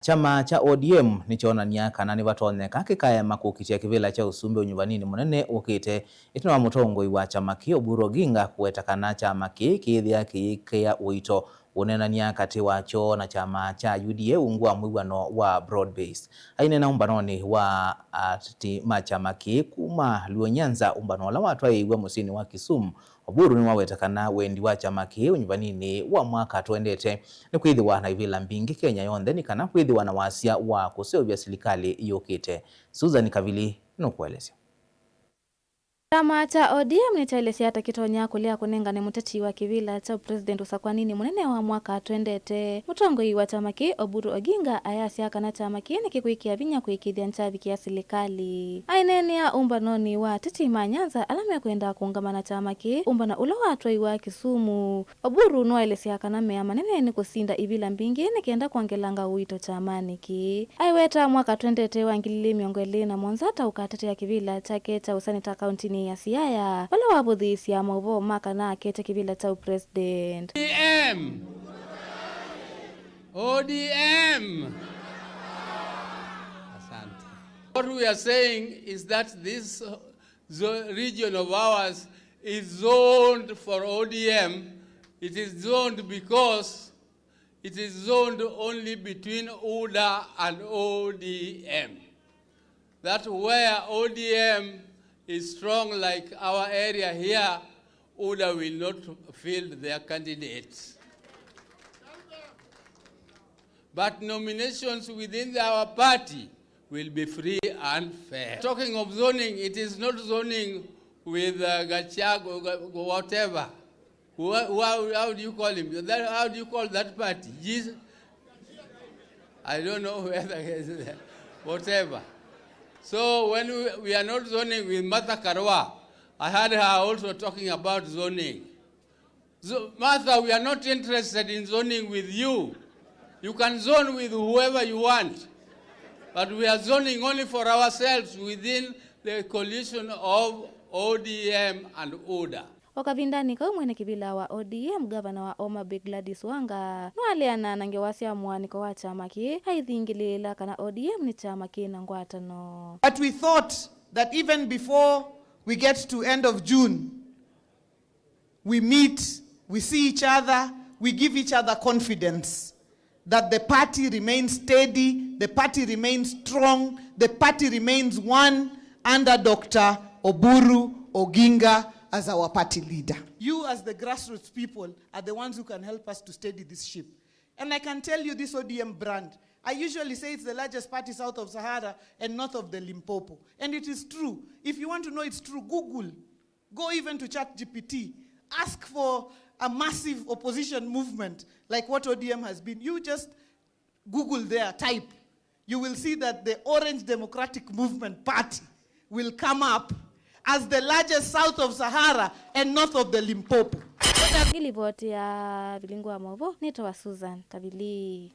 Chama cha ODM Nikyoonania Kana Nivatonyeka Kikaema Kukitia Kivila cha Usumbi Unyuvanini Munene Ukite Itina Mutongoi wa chama ki Oburu Oginga Kuweta Kana chama ki Kiithia Kiyikia Uito Uneenania Kati Wakyo na chama cha UDA Ungu wa Mwiw'ano wa Broadbased aine na umbanoni wa chama ki kuma luonyanza umbano la Watwaiiw'a musini wa Kisumu. Oburu ni waweta kana wendi wa chama ki Unyuvanini wa mwaka tuendete ni kuithiwa na ivila mbingi Kenya yonthe ni kana kuithiwa na wasia wa kuseovya serikali Ukite. Susan Kavili nukuelezea. Chama cha ODM nitaelezea hata kitonya kulia kunenga ni Muteti wa Kivila cha president Usakwanini Munene wa mwaka tuendete. Mutongoi wa chama ki Oburu Oginga ayasia kana chama ki ni kikuikia vinya kuikithia nchavi kia serikali. Ainenia umbanoni wa titi manyanza alama ya kuenda kuungamana chama ki umbana ula Watwaiiw'a Kisumu. Oburu noelezea kana mea manene ni kusinda ivila mbingi ni kienda kuangelanga Uito chamani ki. Aiweta mwaka tuendete wa ngilili miongeli na monzata ukatetea Kivila chake cha Useneta kaunti ya Siaya wala wabuthisi ya mauvo maka na kete Kivila cha president. ODM. Asante. What we are saying is that this region of ours is zoned for ODM. It is zoned because it is zoned only between UDA and ODM. That's where ODM is strong like our area here, UDA will not field their candidates. But nominations within our party will be free and fair. Talking of zoning, it is not zoning with Gachago or whatever. How do you call him? How do you call that party? Jesus? I don't know whether whatever. So when we are not zoning with Martha Karua, I heard her also talking about zoning. So, Martha, we are not interested in zoning with you. You can zone with whoever you want. But we are zoning only for ourselves within the coalition of ODM and UDA. Wakavindani kwa mwene Kivila wa ODM gavana wa Oma Gladys Wanga nwaliana na ngewasia mwaniko wa chama ki haithingilila kana ODM ni chama ki na ngwatano. But we thought that even before we get to end of June, we meet, we see each other, we give each other confidence that the party remains steady, the party remains strong, the party remains one under Dr. Oburu Oginga as our party leader. You as the grassroots people are the ones who can help us to steady this ship. And I can tell you this ODM brand, I usually say it's the largest party south of Sahara and north of the Limpopo. And it is true. If you want to know it's true, Google. Go even to ChatGPT. Ask for a massive opposition movement like what ODM has been. You just Google there, type. You will see that the Orange Democratic Movement Party will come up as the largest south of Sahara and north of the Limpopo. Ilipoti ya Bilingwa Movo, nito wa Susan Kavili.